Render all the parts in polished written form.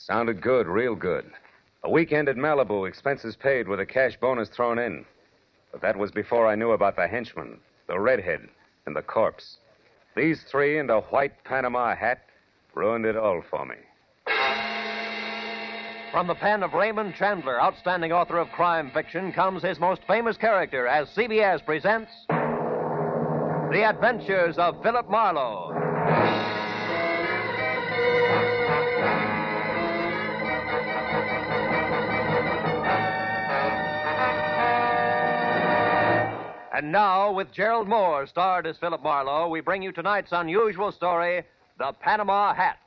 Sounded good, real good. A weekend at Malibu, expenses paid with a cash bonus thrown in. But that was before I knew about the henchman, the redhead, and the corpse. These three and a white Panama hat ruined it all for me. From the pen of Raymond Chandler, outstanding author of crime fiction, comes his most famous character as CBS presents The Adventures of Philip Marlowe. And now, with Gerald Mohr starred as Philip Marlowe, we bring you tonight's unusual story, The Panama Hat.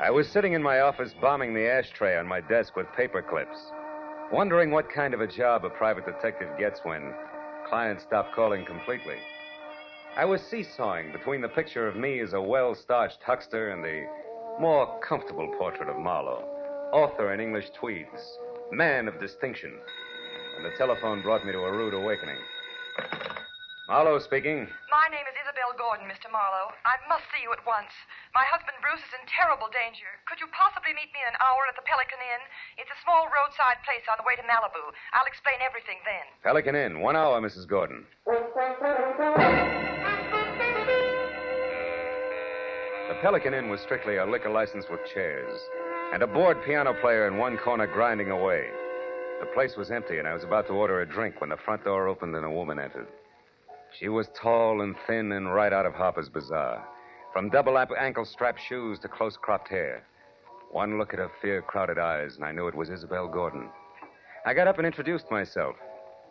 I was sitting in my office bombing the ashtray on my desk with paper clips, wondering what kind of a job a private detective gets when clients stop calling completely. I was seesawing between the picture of me as a well-starched huckster and the more comfortable portrait of Marlowe, author in English tweeds, man of distinction, and the telephone brought me to a rude awakening. Marlowe speaking. My name is Isabel Gordon, Mr. Marlowe. I must see you at once. My husband Bruce is in terrible danger. Could you possibly meet me in an hour at the Pelican Inn? It's a small roadside place on the way to Malibu. I'll explain everything then. Pelican Inn, 1 hour, Mrs. Gordon. The Pelican Inn was strictly a liquor license with chairs, and a bored piano player in one corner grinding away. The place was empty, and I was about to order a drink when the front door opened and a woman entered. She was tall and thin and right out of Harper's Bazaar, from double ankle-strap shoes to close-cropped hair. One look at her fear-crowded eyes, and I knew it was Isabel Gordon. I got up and introduced myself.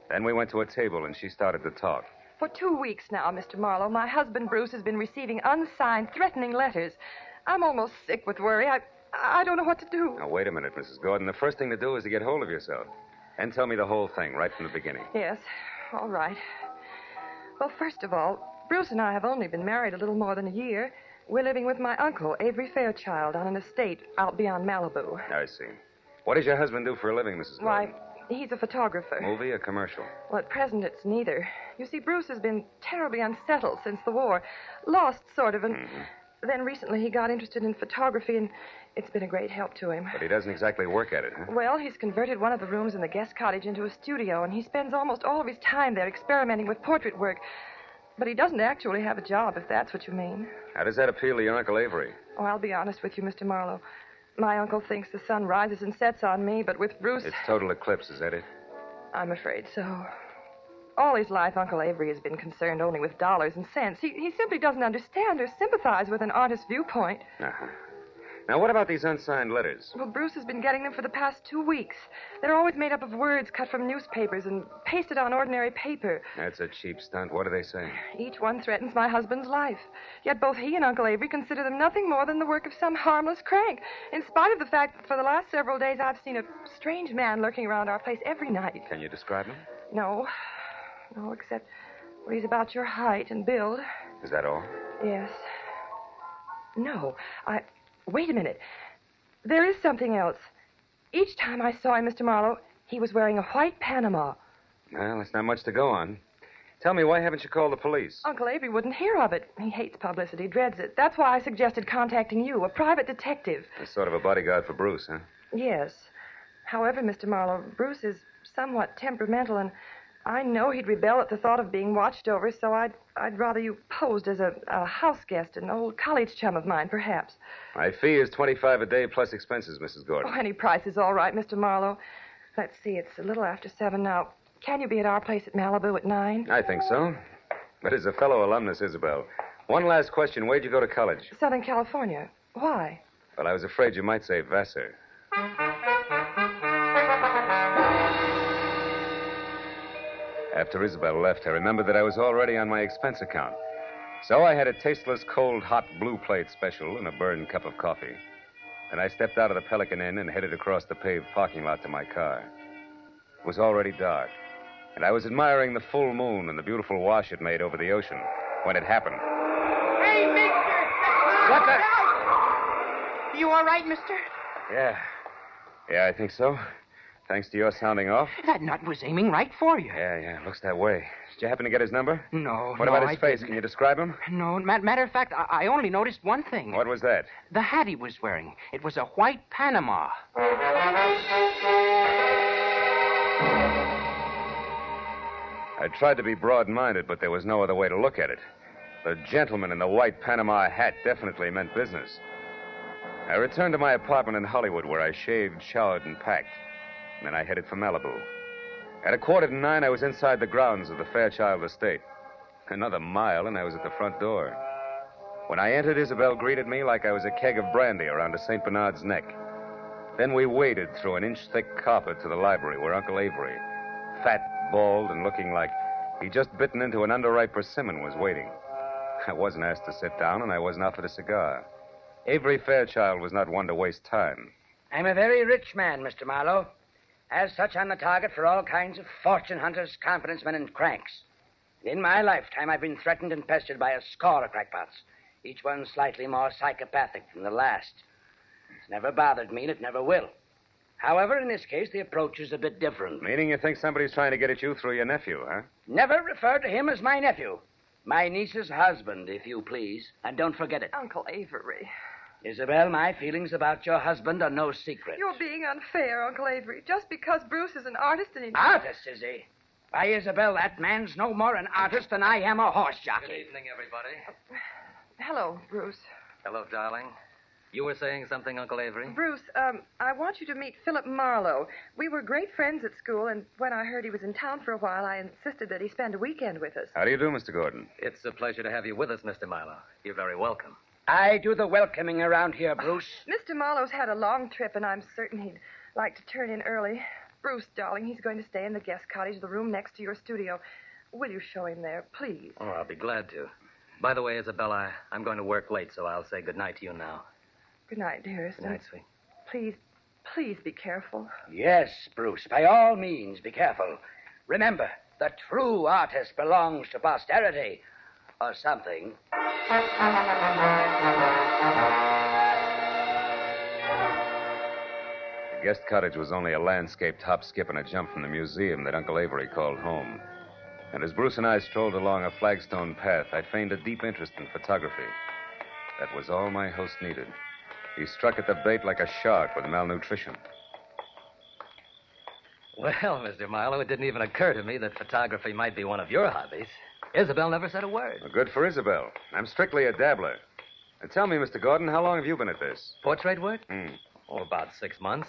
Then we went to a table, and she started to talk. For 2 weeks now, Mr. Marlowe, my husband Bruce has been receiving unsigned, threatening letters. I'm almost sick with worry. I don't know what to do. Now, wait a minute, Mrs. Gordon. The first thing to do is to get hold of yourself. And tell me the whole thing right from the beginning. Yes, all right. Well, first of all, Bruce and I have only been married a little more than a year. We're living with my uncle, Avery Fairchild, on an estate out beyond Malibu. I see. What does your husband do for a living, Mrs. Gordon? Why, he's a photographer. Movie or commercial? Well, at present, it's neither. You see, Bruce has been terribly unsettled since the war. Lost, sort of, and then recently he got interested in photography, and it's been a great help to him. But he doesn't exactly work at it, huh? Well, he's converted one of the rooms in the guest cottage into a studio, and he spends almost all of his time there experimenting with portrait work. But he doesn't actually have a job, if that's what you mean. How does that appeal to your Uncle Avery? Oh, I'll be honest with you, Mr. Marlowe. My uncle thinks the sun rises and sets on me, but with Bruce... It's total eclipse, is that it? I'm afraid so. All his life, Uncle Avery has been concerned only with dollars and cents. He simply doesn't understand or sympathize with an artist's viewpoint. Uh-huh. Now, what about these unsigned letters? Well, Bruce has been getting them for the past 2 weeks. They're always made up of words cut from newspapers and pasted on ordinary paper. That's a cheap stunt. What do they say? Each one threatens my husband's life. Yet both he and Uncle Avery consider them nothing more than the work of some harmless crank, in spite of the fact that for the last several days I've seen a strange man lurking around our place every night. Can you describe him? No, except well, he's about your height and build. Is that all? Yes. No, Wait a minute. There is something else. Each time I saw him, Mr. Marlowe, he was wearing a white Panama. Well, that's not much to go on. Tell me, why haven't you called the police? Uncle Avery wouldn't hear of it. He hates publicity, dreads it. That's why I suggested contacting you, a private detective. A sort of a bodyguard for Bruce, huh? Yes. However, Mr. Marlowe, Bruce is somewhat temperamental, and I know he'd rebel at the thought of being watched over, so I'd rather you posed as a house guest, an old college chum of mine, perhaps. My fee is $25 a day plus expenses, Mrs. Gordon. Oh, any price is all right, Mr. Marlowe. Let's see, it's a little after 7 now. Can you be at our place at Malibu at 9? I think so. But as a fellow alumnus, Isabel, one last question. Where'd you go to college? Southern California. Why? Well, I was afraid you might say Vassar. After Isabel left, I remembered that I was already on my expense account. So I had a tasteless, cold, hot blue plate special and a burned cup of coffee. Then I stepped out of the Pelican Inn and headed across the paved parking lot to my car. It was already dark, and I was admiring the full moon and the beautiful wash it made over the ocean when it happened. Hey, mister! What the... You all right, mister? Yeah, I think so. Thanks to your sounding off? That nut was aiming right for you. Yeah, looks that way. Did you happen to get his number? No, What no, about his I face? didn't. Can you describe him? No, matter of fact, I only noticed one thing. What was that? The hat he was wearing. It was a white Panama. I tried to be broad-minded, but there was no other way to look at it. The gentleman in the white Panama hat definitely meant business. I returned to my apartment in Hollywood, where I shaved, showered, and packed. And then I headed for Malibu. At 8:45, I was inside the grounds of the Fairchild estate. Another mile, and I was at the front door. When I entered, Isabel greeted me like I was a keg of brandy around a St. Bernard's neck. Then we waded through an inch-thick carpet to the library where Uncle Avery, fat, bald, and looking like he'd just bitten into an underripe persimmon, was waiting. I wasn't asked to sit down, and I wasn't offered a cigar. Avery Fairchild was not one to waste time. I'm a very rich man, Mr. Marlowe. As such, I'm the target for all kinds of fortune hunters, confidence men, and cranks. In my lifetime, I've been threatened and pestered by a score of crackpots, each one slightly more psychopathic than the last. It's never bothered me, and it never will. However, in this case, the approach is a bit different. Meaning you think somebody's trying to get at you through your nephew, huh? Never refer to him as my nephew. My niece's husband, if you please. And don't forget it. Uncle Avery. Isabel, my feelings about your husband are no secret. You're being unfair, Uncle Avery. Just because Bruce is an artist and he... Artist, is he? Why, Isabel, that man's no more an artist than I am a horse jockey. Good evening, everybody. Hello, Bruce. Hello, darling. You were saying something, Uncle Avery? Bruce, I want you to meet Philip Marlowe. We were great friends at school, and when I heard he was in town for a while, I insisted that he spend a weekend with us. How do you do, Mr. Gordon? It's a pleasure to have you with us, Mr. Marlowe. You're very welcome. I do the welcoming around here, Bruce. Mr. Marlowe's had a long trip, and I'm certain he'd like to turn in early. Bruce, darling, he's going to stay in the guest cottage, the room next to your studio. Will you show him there, please? Oh, I'll be glad to. By the way, Isabella, I'm going to work late, so I'll say good night to you now. Good night, dearest. Good night, sweet. Please be careful. Yes, Bruce, by all means, be careful. Remember, the true artist belongs to posterity. Or something. The guest cottage was only a landscaped hop, skip, and a jump from the museum that Uncle Avery called home. And as Bruce and I strolled along a flagstone path, I feigned a deep interest in photography. That was all my host needed. He struck at the bait like a shark with malnutrition. Well, Mr. Marlowe, it didn't even occur to me that photography might be one of your hobbies. Isabel never said a word. Well, good for Isabel. I'm strictly a dabbler. Now, tell me, Mr. Gordon, how long have you been at this? Portrait work? Oh, about 6 months.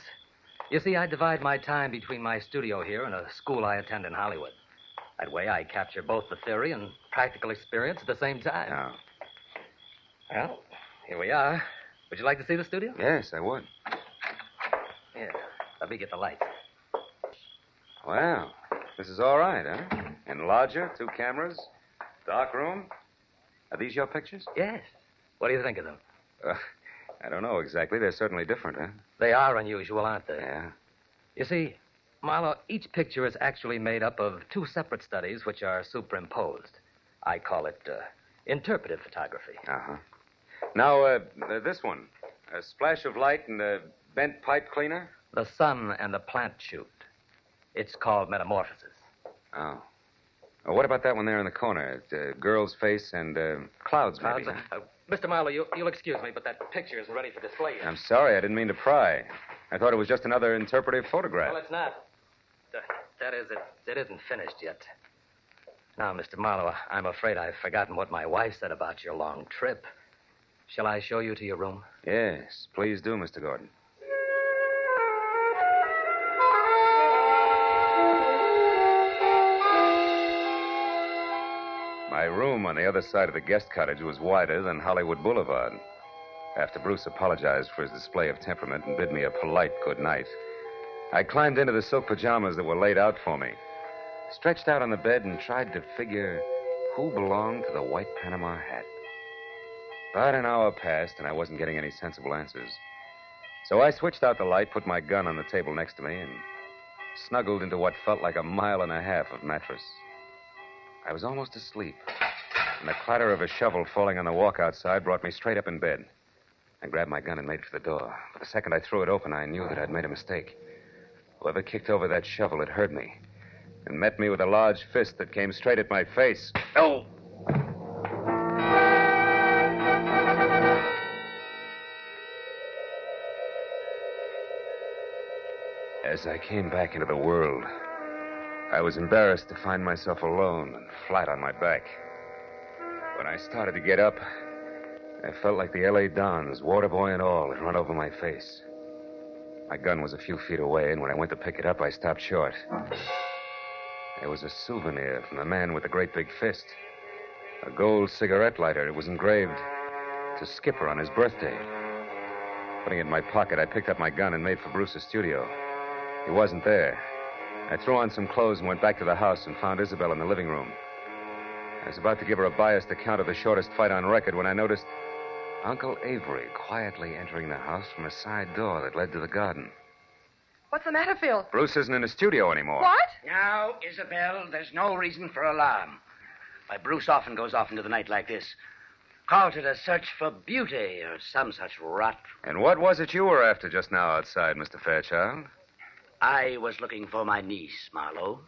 You see, I divide my time between my studio here and a school I attend in Hollywood. That way I capture both the theory and practical experience at the same time. Oh. Well, here we are. Would you like to see the studio? Yes, I would. Here, let me get the lights. Wow. This is all right, huh? Enlarger, 2 cameras, dark room. Are these your pictures? Yes. What do you think of them? I don't know exactly. They're certainly different, huh? They are unusual, aren't they? Yeah. You see, Marlowe, each picture is actually made up of 2 separate studies which are superimposed. I call it interpretive photography. Uh-huh. Now, this one. A splash of light and a bent pipe cleaner? The sun and the plant shoot. It's called metamorphosis. Oh. Well, what about that one there in the corner? A girl's face and clouds, maybe. Clouds? Mr. Marlowe, you'll excuse me, but that picture isn't ready for display yet. I'm sorry. I didn't mean to pry. I thought it was just another interpretive photograph. Well, it's not. That is, it isn't finished yet. Now, Mr. Marlowe, I'm afraid I've forgotten what my wife said about your long trip. Shall I show you to your room? Yes, please do, Mr. Gordon. My room on the other side of the guest cottage was wider than Hollywood Boulevard. After Bruce apologized for his display of temperament and bid me a polite good night, I climbed into the silk pajamas that were laid out for me, stretched out on the bed, and tried to figure who belonged to the white Panama hat. But an hour passed, and I wasn't getting any sensible answers. So I switched out the light, put my gun on the table next to me, and snuggled into what felt like 1.5 miles of mattress. I was almost asleep, and the clatter of a shovel falling on the walk outside brought me straight up in bed. I grabbed my gun and made for the door. But the second I threw it open, I knew that I'd made a mistake. Whoever kicked over that shovel had heard me and met me with a large fist that came straight at my face. Oh! As I came back into the world, I was embarrassed to find myself alone and flat on my back. When I started to get up, I felt like the L.A. Dons, water boy and all, had run over my face. My gun was a few feet away, and when I went to pick it up, I stopped short. There was a souvenir from the man with the great big fist. A gold cigarette lighter. It was engraved to Skipper on his birthday. Putting it in my pocket, I picked up my gun and made for Bruce's studio. He wasn't there. I threw on some clothes and went back to the house and found Isabel in the living room. I was about to give her a biased account of the shortest fight on record when I noticed Uncle Avery quietly entering the house from a side door that led to the garden. What's the matter, Phil? Bruce isn't in the studio anymore. What? Now, Isabel, there's no reason for alarm. Why, Bruce often goes off into the night like this. Calls it a search for beauty or some such rot. And what was it you were after just now outside, Mr. Fairchild? I was looking for my niece, Marlowe.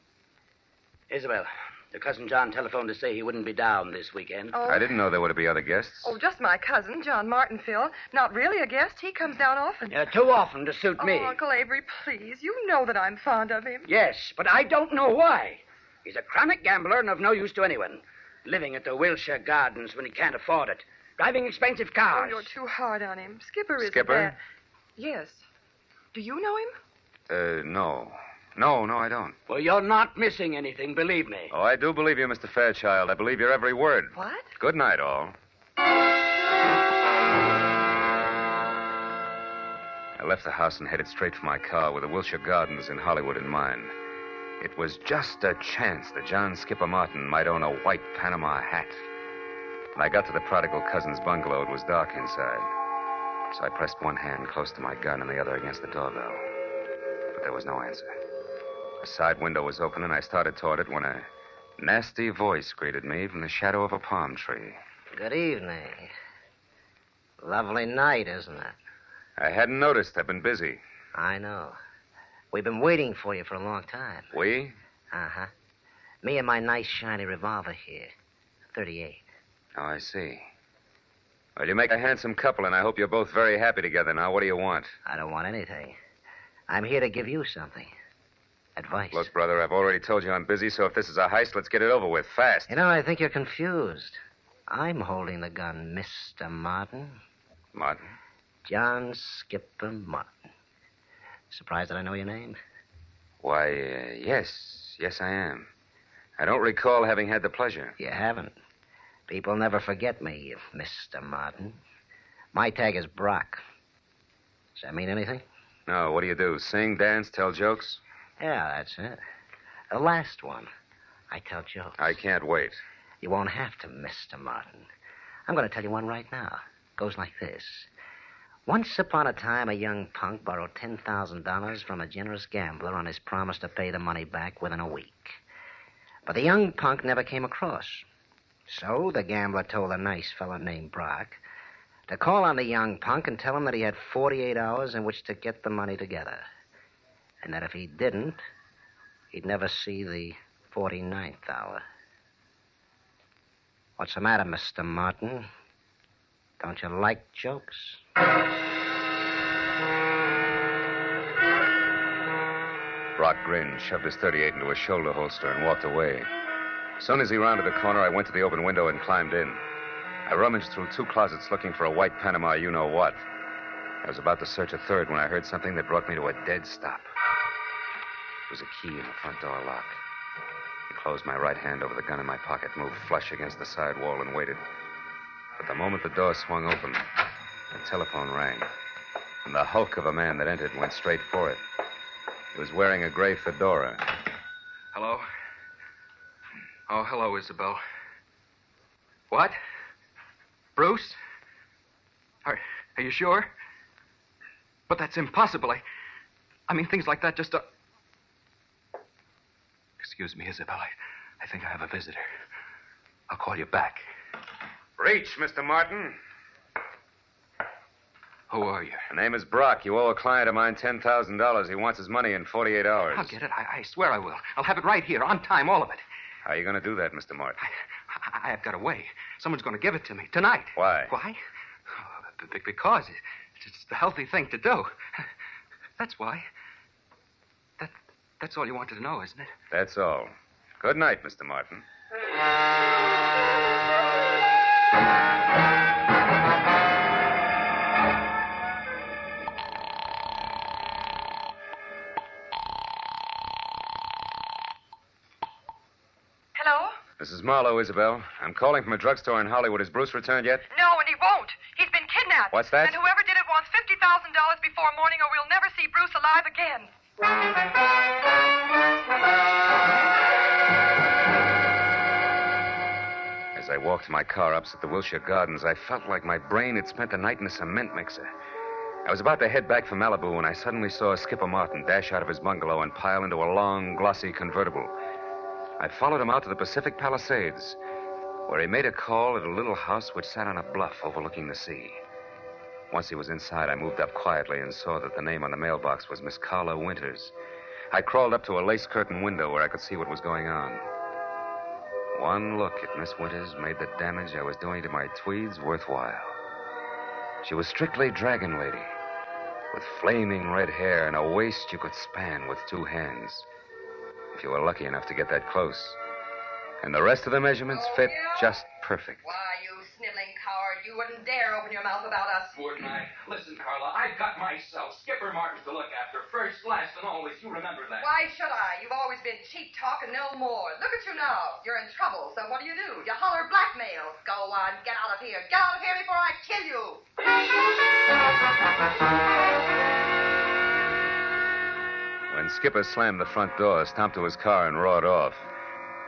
Isabel, your cousin John telephoned to say he wouldn't be down this weekend. Oh. I didn't know there were to be other guests. Oh, just my cousin, John Martin, Phil. Not really a guest. He comes down often. Yeah, too often to suit me. Oh, Uncle Avery, please. You know that I'm fond of him. Yes, but I don't know why. He's a chronic gambler and of no use to anyone. Living at the Wilshire Gardens when he can't afford it. Driving expensive Oh, cars. you're too hard on him. Skipper isn't Skipper? bad. Yes. Do you know him? No. No, I don't. Well, you're not missing anything, believe me. Oh, I do believe you, Mr. Fairchild. I believe your every word. What? Good night, all. I left the house and headed straight for my car with the Wilshire Gardens in Hollywood in mind. It was just a chance that John Skipper Martin might own a white Panama hat. When I got to the prodigal cousin's bungalow, it was dark inside. So I pressed one hand close to my gun and the other against the doorbell. But there was no answer. A side window was open, and I started toward it when a nasty voice greeted me from the shadow of a palm tree. Good evening. Lovely night, isn't it? I hadn't noticed. I've been busy. I know. We've been waiting for you for a long time. We? Uh-huh. Me and my nice shiny revolver here. 38. Oh, I see. Well, you make a handsome couple, and I hope you're both very happy together now. What do you want? I don't want anything. I'm here to give you something. Advice. Look, brother, I've already told you I'm busy, so if this is a heist, let's get it over with, fast. You know, I think you're confused. I'm holding the gun, Mr. Martin. Martin? John Skipper Martin. Surprised that I know your name? Why, yes. Yes, I am. I don't recall having had the pleasure. You haven't. People never forget me, Mr. Martin. My tag is Brock. Does that mean anything? No, what do? Sing, dance, tell jokes? Yeah, that's it. The last one. I tell jokes. I can't wait. You won't have to, Mr. Martin. I'm going to tell you one right now. It goes like this. Once upon a time, a young punk borrowed $10,000 from a generous gambler on his promise to pay the money back within a week. But the young punk never came across. So the gambler told a nice fellow named Brock to call on the young punk and tell him that he had 48 hours in which to get the money together. And that if he didn't, he'd never see the 49th hour. What's the matter, Mr. Martin? Don't you like jokes? Brock grinned, shoved his .38 into a shoulder holster, and walked away. As soon as he rounded the corner, I went to the open window and climbed in. I rummaged through 2 closets looking for a white Panama you-know-what. I was about to search a third when I heard something that brought me to a dead stop. It was a key in the front door lock. I closed my right hand over the gun in my pocket, moved flush against the side wall, and waited. But the moment the door swung open, the telephone rang. And the hulk of a man that entered went straight for it. He was wearing a gray fedora. Hello? Oh, hello, Isabel. What? Bruce? Are you sure? But that's impossible. I mean, things like that just don't... Excuse me, Isabel. I think I have a visitor. I'll call you back. Reach, Mr. Martin. Who are you? The name is Brock. You owe a client of mine $10,000. He wants his money in 48 hours. I'll get it. I swear I will. I'll have it right here, on time, all of it. How are you going to do that, Mr. Martin? I've got a way. Someone's going to give it to me tonight. Why? Why? Because it's the healthy thing to do. That's why. That's all you wanted to know, isn't it? That's all. Good night, Mr. Martin. Hello? Mrs. Marlowe, Isabel. I'm calling from a drugstore in Hollywood. Has Bruce returned yet? No, and he won't. He's been kidnapped. What's that? And whoever did it wants $50,000 before morning, or we'll never see Bruce alive again. As I walked to my car opposite the Wilshire Gardens, I felt like my brain had spent the night in a cement mixer. I was about to head back for Malibu when I suddenly saw Skipper Martin dash out of his bungalow and pile into a long, glossy convertible. I followed him out to the Pacific Palisades, where he made a call at a little house which sat on a bluff overlooking the sea. Once he was inside, I moved up quietly and saw that the name on the mailbox was Miss Carla Winters. I crawled up to a lace curtain window where I could see what was going on. One look at Miss Winters made the damage I was doing to my tweeds worthwhile. She was strictly Dragon Lady, with flaming red hair and a waist you could span with two hands, if you were lucky enough to get that close. And the rest of the measurements fit just perfect. Why, you sniveling coward, you wouldn't dare open your mouth about us. Wouldn't I? Listen, Carla, I've got myself Skipper Martin to look after. First, last, and always. You remember that. Why should I? You've always been cheap talk and no more. Look at you now. You're in trouble, so what do? You holler blackmail. Go on, get out of here. Get out of here before I kill you. When Skipper slammed the front door, stomped to his car, and roared off,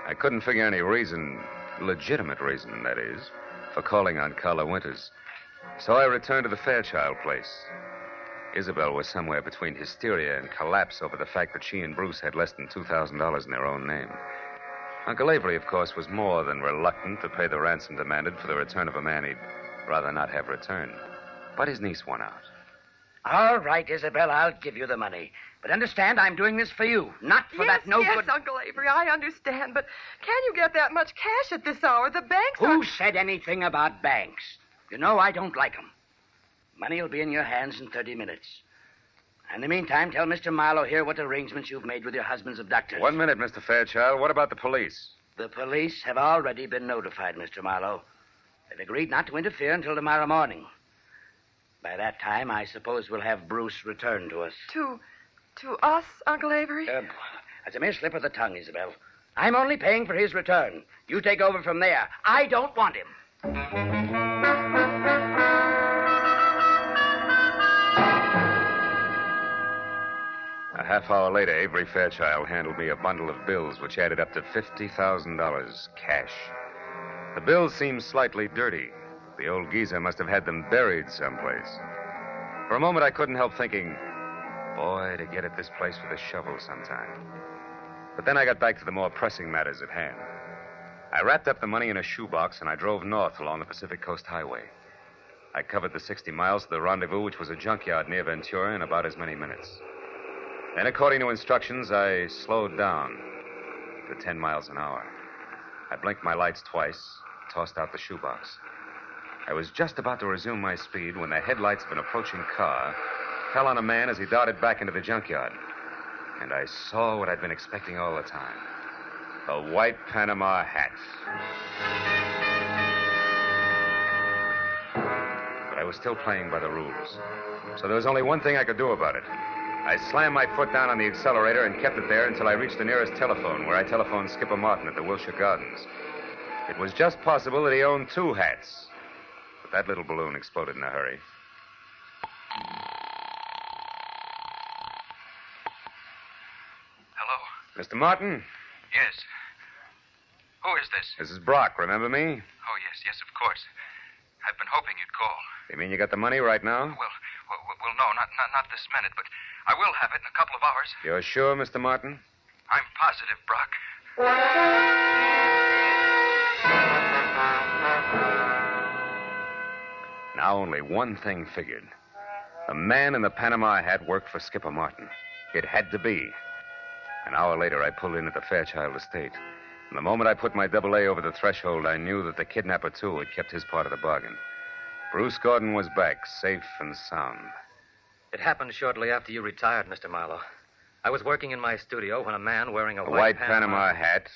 I couldn't figure any reason, legitimate reason, that is, for calling on Carla Winters. So I returned to the Fairchild place. Isabel was somewhere between hysteria and collapse over the fact that she and Bruce had less than $2,000 in their own name. Uncle Avery, of course, was more than reluctant to pay the ransom demanded for the return of a man he'd rather not have returned. But his niece won out. All right, Isabel, I'll give you the money. But understand, I'm doing this for you, not for that no good... Yes, Uncle Avery, I understand. But can you get that much cash at this hour? The banks are... Who said anything about banks? You know I don't like them. Money will be in your hands in 30 minutes. In the meantime, tell Mr. Marlowe here what arrangements you've made with your husband's abductors. 1 minute, Mr. Fairchild. What about the police? The police have already been notified, Mr. Marlowe. They've agreed not to interfere until tomorrow morning. By that time, I suppose we'll have Bruce returned to us. To us, Uncle Avery? As a mere slip of the tongue, Isabel. I'm only paying for his return. You take over from there. I don't want him. A half hour later, Avery Fairchild handed me a bundle of bills which added up to $50,000 cash. The bills seemed slightly dirty. The old geezer must have had them buried someplace. For a moment, I couldn't help thinking, boy, to get at this place with a shovel sometime. But then I got back to the more pressing matters at hand. I wrapped up the money in a shoebox and I drove north along the Pacific Coast Highway. I covered the 60 miles to the rendezvous, which was a junkyard near Ventura, in about as many minutes. Then, according to instructions, I slowed down to 10 miles an hour. I blinked my lights twice, tossed out the shoebox. I was just about to resume my speed when the headlights of an approaching car fell on a man as he darted back into the junkyard. And I saw what I'd been expecting all the time. The white Panama hat. But I was still playing by the rules. So there was only one thing I could do about it. I slammed my foot down on the accelerator and kept it there until I reached the nearest telephone, where I telephoned Skipper Martin at the Wilshire Gardens. It was just possible that he owned two hats. But that little balloon exploded in a hurry. Hello? Mr. Martin? Yes. Who is this? This is Brock, remember me? Oh, yes, of course. I've been hoping you'd call. You mean you got the money right now? Well, no, not this minute, but I will have it in a couple of hours. You're sure, Mr. Martin? I'm positive, Brock. Now only one thing figured. The man in the Panama hat worked for Skipper Martin. It had to be. An hour later, I pulled in at the Fairchild estate. And the moment I put my AA over the threshold, I knew that the kidnapper, too, had kept his part of the bargain. Bruce Gordon was back, safe and sound. It happened shortly after you retired, Mr. Marlowe. I was working in my studio when a man wearing a white Panama hat.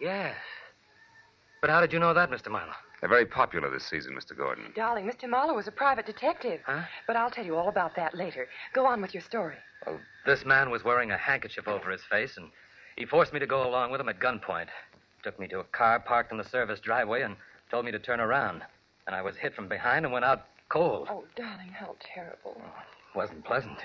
Yes. But how did you know that, Mr. Marlowe? They're very popular this season, Mr. Gordon. Darling, Mr. Marlowe was a private detective. Huh? But I'll tell you all about that later. Go on with your story. Well, this man was wearing a handkerchief over his face, and he forced me to go along with him at gunpoint. Took me to a car parked in the service driveway and told me to turn around. And I was hit from behind and went out cold. Oh, darling, how terrible. It wasn't pleasant.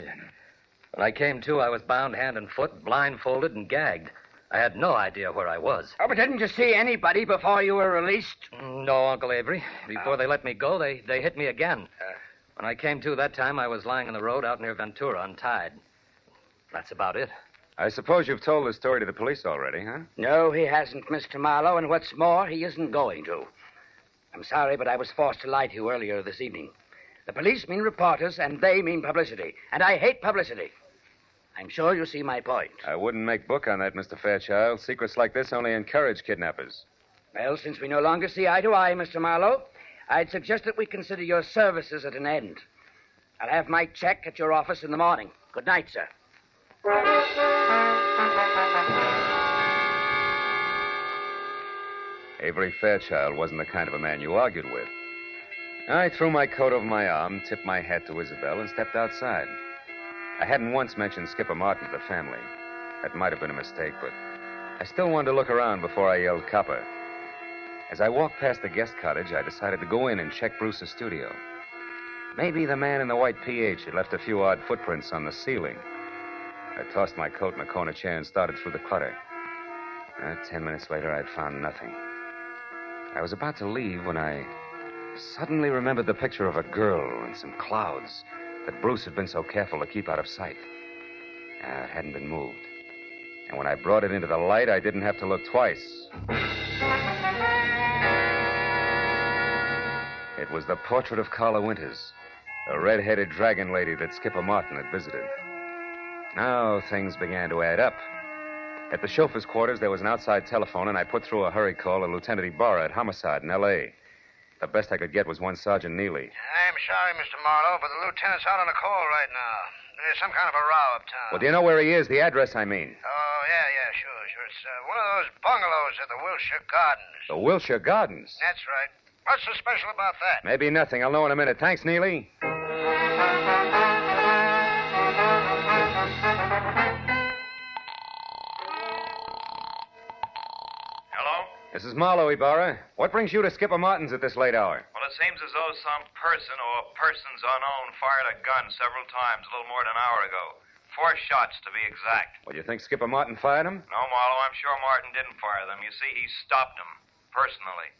When I came to, I was bound hand and foot, blindfolded, and gagged. I had no idea where I was. Oh, but didn't you see anybody before you were released? No, Uncle Avery. Before they let me go, they hit me again. When I came to that time, I was lying on the road out near Ventura, untied. That's about it. I suppose you've told the story to the police already, huh? No, he hasn't, Mr. Marlowe, and what's more, he isn't going to. I'm sorry, but I was forced to lie to you earlier this evening. The police mean reporters, and they mean publicity. And I hate publicity. I'm sure you see my point. I wouldn't make book on that, Mr. Fairchild. Secrets like this only encourage kidnappers. Well, since we no longer see eye to eye, Mr. Marlowe, I'd suggest that we consider your services at an end. I'll have my check at your office in the morning. Good night, sir. Avery Fairchild wasn't the kind of a man you argued with. I threw my coat over my arm, tipped my hat to Isabel, and stepped outside. I hadn't once mentioned Skipper Martin to the family. That might have been a mistake, but I still wanted to look around before I yelled copper. As I walked past the guest cottage, I decided to go in and check Bruce's studio. Maybe the man in the white PH had left a few odd footprints on the ceiling. I tossed my coat in a corner chair and started through the clutter. 10 minutes later, I'd found nothing. I was about to leave when I suddenly remembered the picture of a girl and some clouds that Bruce had been so careful to keep out of sight. It hadn't been moved. And when I brought it into the light, I didn't have to look twice. It was the portrait of Carla Winters, a red-headed dragon lady that Skipper Martin had visited. Now things began to add up. At the chauffeur's quarters, there was an outside telephone, and I put through a hurry call to Lieutenant Ibarra at Homicide in L.A. The best I could get was one Sergeant Neely. I'm sorry, Mr. Marlowe, but the lieutenant's out on a call right now. There's some kind of a row uptown. Well, do you know where he is? The address, I mean. Oh, yeah, sure. It's one of those bungalows at the Wilshire Gardens. The Wilshire Gardens? That's right. What's so special about that? Maybe nothing. I'll know in a minute. Thanks, Neely. This is Marlowe, Ibarra. What brings you to Skipper Martin's at this late hour? Well, it seems as though some person or persons unknown fired a gun several times a little more than an hour ago. 4 shots, to be exact. Well, you think Skipper Martin fired them? No, Marlowe, I'm sure Martin didn't fire them. You see, he stopped them, personally.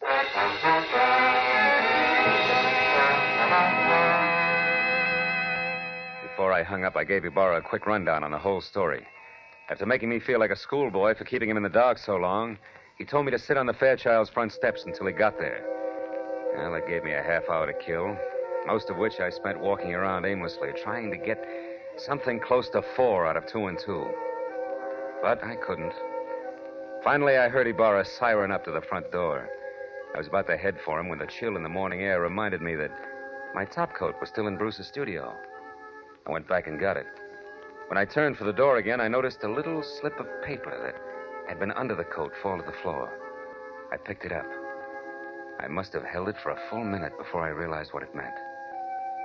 Before I hung up, I gave Ibarra a quick rundown on the whole story. After making me feel like a schoolboy for keeping him in the dark so long, he told me to sit on the Fairchild's front steps until he got there. Well, that gave me a half hour to kill, most of which I spent walking around aimlessly, trying to get something close to 4 out of 2 and 2. But I couldn't. Finally, I heard Ibarra siren up to the front door. I was about to head for him when the chill in the morning air reminded me that my topcoat was still in Bruce's studio. I went back and got it. When I turned for the door again, I noticed a little slip of paper that had been under the coat fall to the floor. I picked it up. I must have held it for a full minute before I realized what it meant.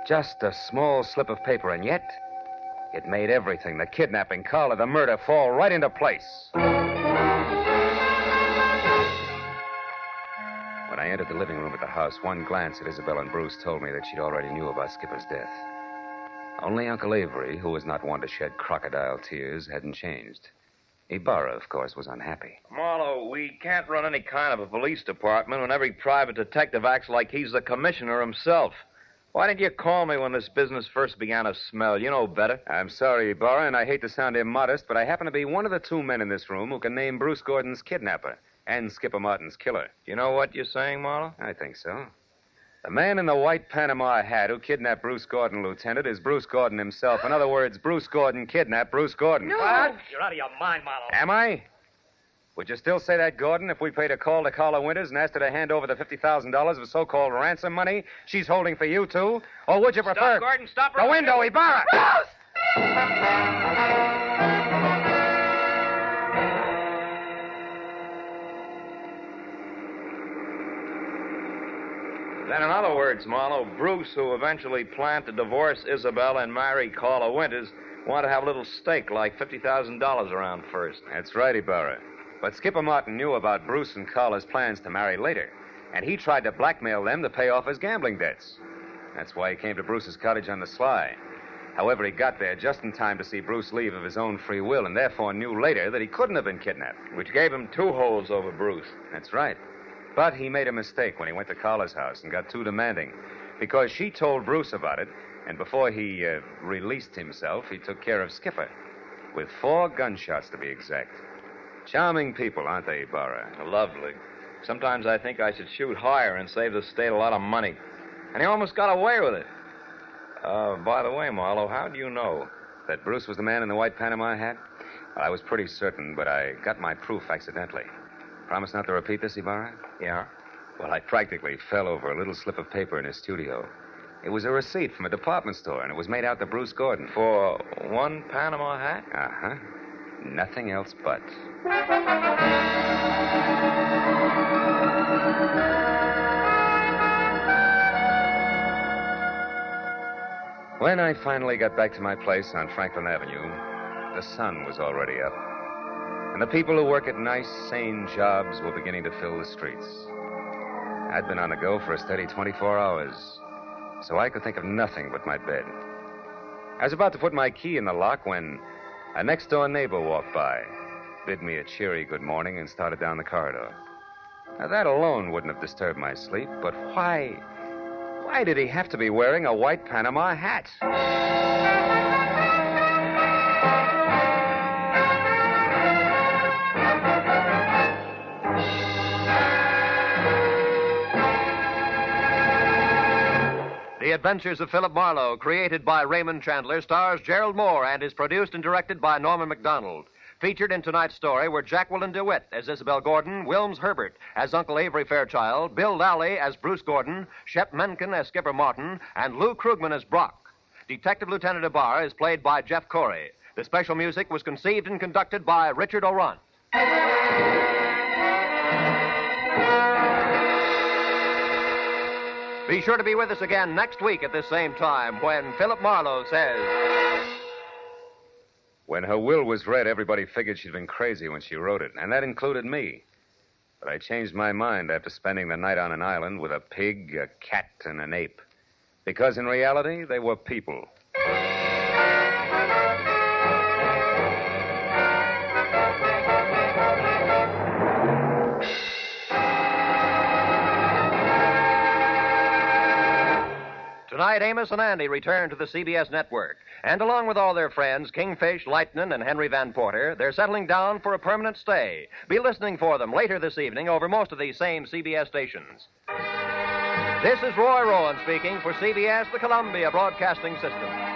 Just a small slip of paper, and yet it made everything, the kidnapping, Carla, the murder, fall right into place. When I entered the living room at the house, one glance at Isabel and Bruce told me that she'd already knew about Skipper's death. Only Uncle Avery, who was not one to shed crocodile tears, hadn't changed. Ibarra, of course, was unhappy. Marlowe, we can't run any kind of a police department when every private detective acts like he's the commissioner himself. Why didn't you call me when this business first began to smell? You know better. I'm sorry, Ibarra, and I hate to sound immodest, but I happen to be one of the 2 men in this room who can name Bruce Gordon's kidnapper and Skipper Martin's killer. You know what you're saying, Marlowe? I think so. The man in the white Panama hat who kidnapped Bruce Gordon, Lieutenant, is Bruce Gordon himself. In other words, Bruce Gordon kidnapped Bruce Gordon. No. What? You're out of your mind, Marlowe. Am I? Would you still say that, Gordon, if we paid a call to Carla Winters and asked her to hand over the $50,000 of so-called ransom money she's holding for you two? Or would you prefer... Stop, Gordon, stop. The window, Ibarra! Then, in other words, Marlowe, Bruce, who eventually planned to divorce Isabel and marry Carla Winters, wanted to have a little stake, like $50,000 around first. That's right, Ibarra. But Skipper Martin knew about Bruce and Carla's plans to marry later, and he tried to blackmail them to pay off his gambling debts. That's why he came to Bruce's cottage on the sly. However, he got there just in time to see Bruce leave of his own free will, and therefore knew later that he couldn't have been kidnapped. Which gave him two holds over Bruce. That's right. But he made a mistake when he went to Carla's house and got too demanding, because she told Bruce about it, and before he released himself, he took care of Skipper, with 4 gunshots to be exact. Charming people, aren't they, Ibarra? Lovely. Sometimes I think I should shoot higher and save the state a lot of money. And he almost got away with it. By the way, Marlowe, how do you know? That Bruce was the man in the white Panama hat? I was pretty certain, but I got my proof accidentally. Promise not to repeat this, Ibarra? Yeah? Well, I practically fell over a little slip of paper in his studio. It was a receipt from a department store, and it was made out to Bruce Gordon. For 1 Panama hat? Uh-huh. Nothing else but. When I finally got back to my place on Franklin Avenue, the sun was already up. And the people who work at nice, sane jobs were beginning to fill the streets. I'd been on the go for a steady 24 hours, so I could think of nothing but my bed. I was about to put my key in the lock when a next-door neighbor walked by, bid me a cheery good morning, and started down the corridor. Now, that alone wouldn't have disturbed my sleep, but why did he have to be wearing a white Panama hat? The Adventures of Philip Marlowe, created by Raymond Chandler, stars Gerald Mohr and is produced and directed by Norman MacDonald. Featured in tonight's story were Jacqueline DeWitt as Isabel Gordon, Wilms Herbert as Uncle Avery Fairchild, Bill Lally as Bruce Gordon, Shep Menken as Skipper Martin, and Lou Krugman as Brock. Detective Lieutenant Ibarra is played by Jeff Corey. The special music was conceived and conducted by Richard O'Runt. Be sure to be with us again next week at this same time when Philip Marlowe says... When her will was read, everybody figured she'd been crazy when she wrote it, and that included me. But I changed my mind after spending the night on an island with a pig, a cat, and an ape. Because in reality, they were people. Tonight, Amos and Andy return to the CBS network. And along with all their friends, Kingfish, Lightnin, and Henry Van Porter, they're settling down for a permanent stay. Be listening for them later this evening over most of these same CBS stations. This is Roy Rowan speaking for CBS, the Columbia Broadcasting System.